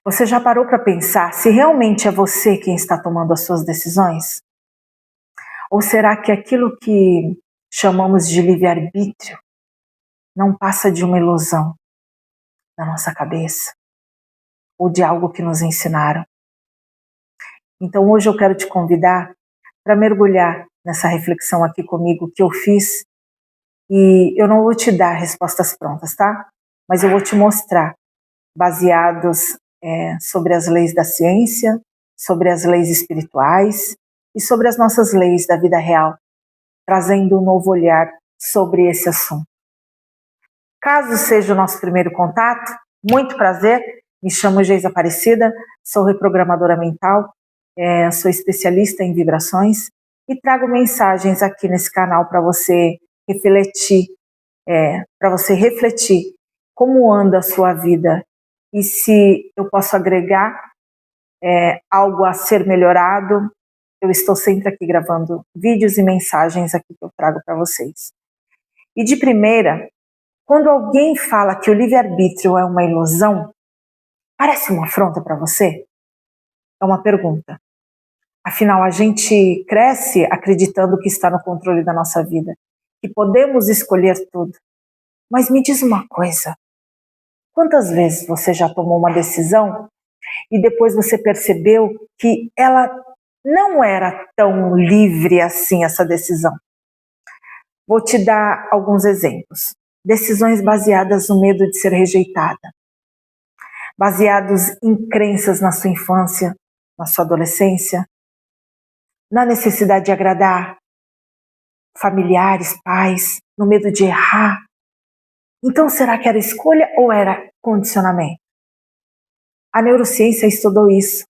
Você já parou para pensar se realmente é você quem está tomando as suas decisões? Ou será que aquilo que chamamos de livre-arbítrio não passa de uma ilusão na nossa cabeça ou de algo que nos ensinaram? Então hoje eu quero te convidar para mergulhar nessa reflexão aqui comigo que eu fiz, e eu não vou te dar respostas prontas, tá? Mas eu vou te mostrar, baseados sobre as leis da ciência, sobre as leis espirituais e sobre as nossas leis da vida real, trazendo um novo olhar sobre esse assunto. Caso seja o nosso primeiro contato, muito prazer, me chamo Geisa Aparecida, sou reprogramadora mental, sou especialista em vibrações e trago mensagens aqui nesse canal para você refletir como anda a sua vida e se eu posso agregar algo a ser melhorado. Eu estou sempre aqui gravando vídeos e mensagens aqui que eu trago para vocês. E de primeira, quando alguém fala que o livre-arbítrio é uma ilusão, parece uma afronta para você? É uma pergunta. Afinal, a gente cresce acreditando que está no controle da nossa vida, que podemos escolher tudo. Mas me diz uma coisa, quantas vezes você já tomou uma decisão e depois você percebeu que ela não era tão livre assim, essa decisão? Vou te dar alguns exemplos. Decisões baseadas no medo de ser rejeitada, baseados em crenças na sua infância, na sua adolescência, na necessidade de agradar familiares, pais, no medo de errar. Então, será que era escolha ou era condicionamento? A neurociência estudou isso.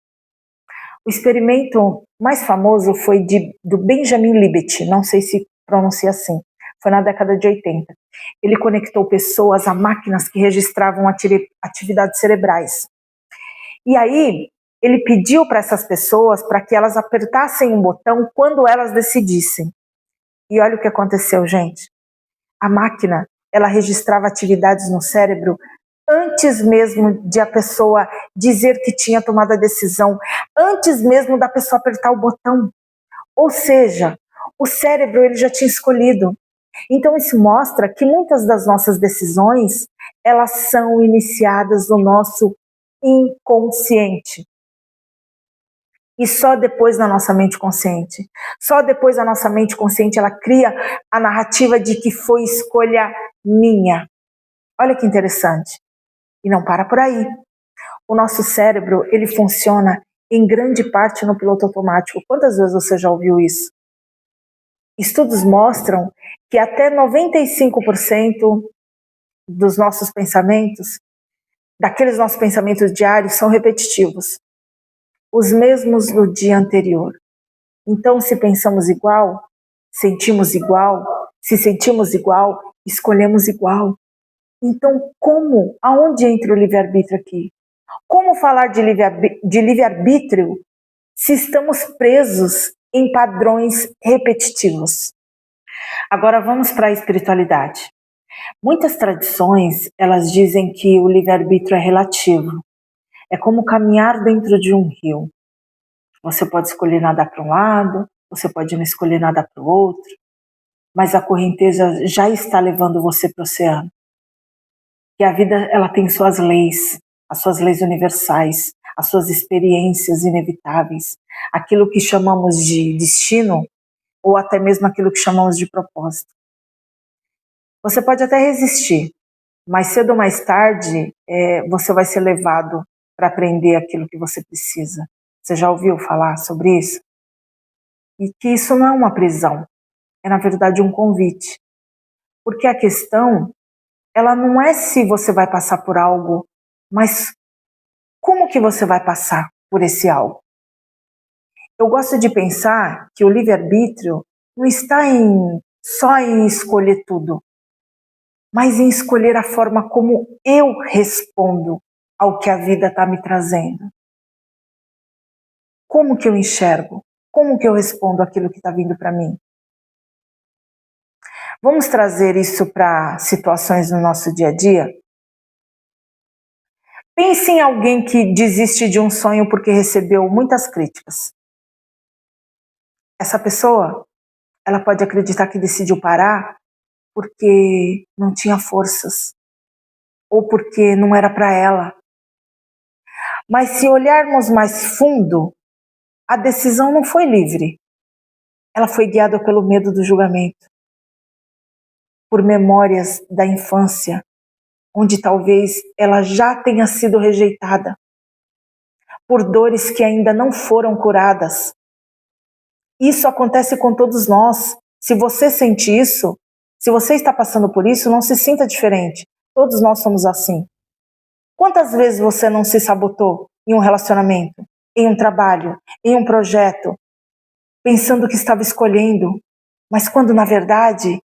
O experimento mais famoso foi do Benjamin Libet, não sei se pronuncia assim, foi na década de 80. Ele conectou pessoas a máquinas que registravam atividades cerebrais. E aí, ele pediu para essas pessoas para que elas apertassem um botão quando elas decidissem. E olha o que aconteceu, gente. A máquina, ela registrava atividades no cérebro antes mesmo de a pessoa dizer que tinha tomado a decisão, antes mesmo da pessoa apertar o botão. Ou seja, o cérebro ele já tinha escolhido. Então isso mostra que muitas das nossas decisões, elas são iniciadas no nosso inconsciente. E só depois na nossa mente consciente. Só depois a nossa mente consciente ela cria a narrativa de que foi escolha minha. Olha que interessante. E não para por aí. O nosso cérebro, ele funciona em grande parte no piloto automático. Quantas vezes você já ouviu isso? Estudos mostram que até 95% dos nossos pensamentos, daqueles nossos pensamentos diários, são repetitivos. Os mesmos do dia anterior. Então, se pensamos igual, sentimos igual, se sentimos igual, escolhemos igual. Então, aonde entra o livre-arbítrio aqui? Como falar de livre-arbítrio se estamos presos em padrões repetitivos? Agora vamos para a espiritualidade. Muitas tradições, elas dizem que o livre-arbítrio é relativo. É como caminhar dentro de um rio. Você pode escolher nadar para um lado, você pode não escolher nadar para o outro, mas a correnteza já está levando você para o oceano. E a vida, ela tem suas leis, as suas leis universais, as suas experiências inevitáveis, aquilo que chamamos de destino, ou até mesmo aquilo que chamamos de propósito. Você pode até resistir, mas cedo ou mais tarde você vai ser levado para aprender aquilo que você precisa. Você já ouviu falar sobre isso? E que isso não é uma prisão, é na verdade um convite. Porque a questão, ela não é se você vai passar por algo, mas como que você vai passar por esse algo? Eu gosto de pensar que o livre-arbítrio não está só em escolher tudo, mas em escolher a forma como eu respondo ao que a vida está me trazendo. Como que eu enxergo? Como que eu respondo aquilo que está vindo para mim? Vamos trazer isso para situações no nosso dia a dia? Pense em alguém que desiste de um sonho porque recebeu muitas críticas. Essa pessoa, ela pode acreditar que decidiu parar porque não tinha forças ou porque não era para ela. Mas se olharmos mais fundo, a decisão não foi livre. Ela foi guiada pelo medo do julgamento, por memórias da infância, onde talvez ela já tenha sido rejeitada, por dores que ainda não foram curadas. Isso acontece com todos nós. Se você sente isso, se você está passando por isso, não se sinta diferente. Todos nós somos assim. Quantas vezes você não se sabotou em um relacionamento, em um trabalho, em um projeto, pensando que estava escolhendo, mas quando na verdade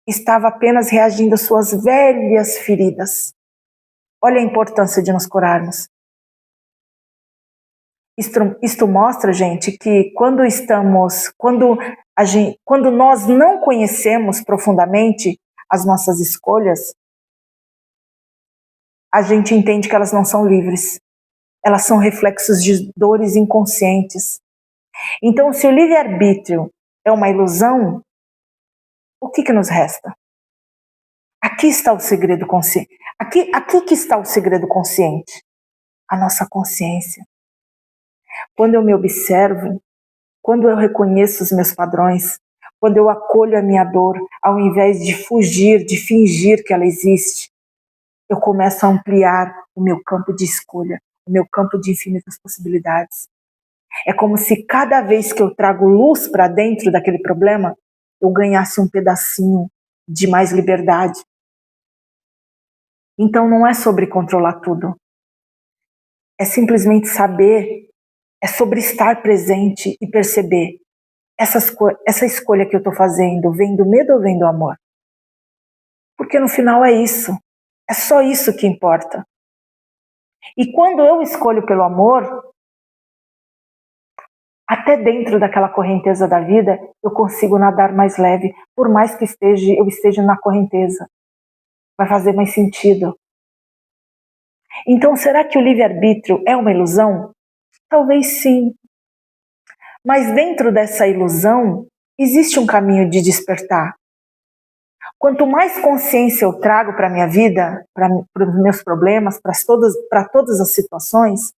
estava apenas reagindo às suas velhas feridas? Olha a importância de nos curarmos. Isto mostra, gente, que quando nós não conhecemos profundamente as nossas escolhas, a gente entende que elas não são livres. Elas são reflexos de dores inconscientes. Então, se o livre-arbítrio é uma ilusão, o que nos resta? Aqui está o segredo consciente. Aqui que está o segredo consciente. A nossa consciência. Quando eu me observo, quando eu reconheço os meus padrões, quando eu acolho a minha dor, ao invés de fugir, de fingir que ela existe, eu começo a ampliar o meu campo de escolha, o meu campo de infinitas possibilidades. É como se cada vez que eu trago luz para dentro daquele problema, eu ganhasse um pedacinho de mais liberdade. Então não é sobre controlar tudo. É simplesmente saber, é sobre estar presente e perceber essa escolha que eu estou fazendo, vem do medo ou vem do amor? Porque no final é isso. É só isso que importa. E quando eu escolho pelo amor, até dentro daquela correnteza da vida, eu consigo nadar mais leve, por mais que eu esteja na correnteza. Vai fazer mais sentido. Então, será que o livre-arbítrio é uma ilusão? Talvez sim. Mas dentro dessa ilusão, existe um caminho de despertar. Quanto mais consciência eu trago para a minha vida, para os meus problemas, para todas as situações,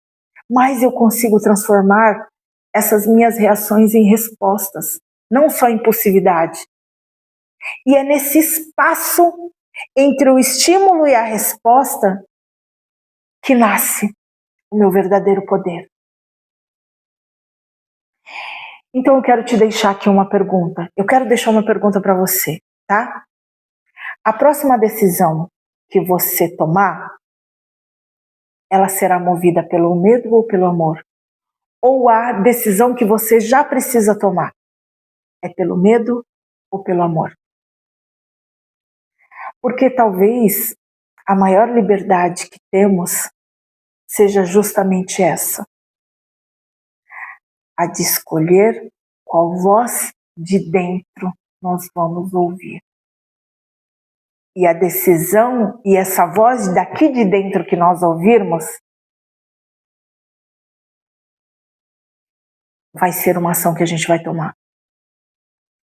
mais eu consigo transformar essas minhas reações em respostas, não só impulsividade. E é nesse espaço entre o estímulo e a resposta que nasce o meu verdadeiro poder. Então eu quero te deixar aqui uma pergunta. Eu quero deixar uma pergunta para você, tá? A próxima decisão que você tomar, ela será movida pelo medo ou pelo amor? Ou a decisão que você já precisa tomar é pelo medo ou pelo amor? Porque talvez a maior liberdade que temos seja justamente essa, a de escolher qual voz de dentro nós vamos ouvir. E a decisão e essa voz daqui de dentro que nós ouvirmos vai ser uma ação que a gente vai tomar.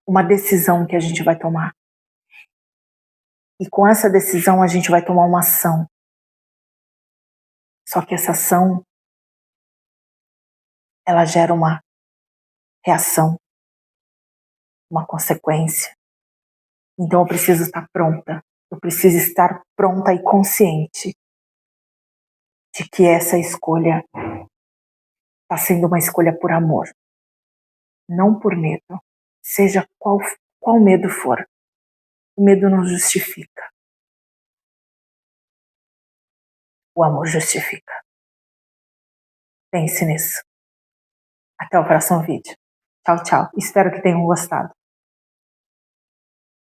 Uma decisão que a gente vai tomar. E com essa decisão a gente vai tomar uma ação. Só que essa ação, ela gera uma reação, uma consequência. Então eu preciso estar pronta. Eu preciso estar pronta e consciente de que essa escolha está sendo uma escolha por amor, não por medo. Seja qual medo for. O medo não justifica. O amor justifica. Pense nisso. Até o próximo vídeo. Tchau, tchau. Espero que tenham gostado.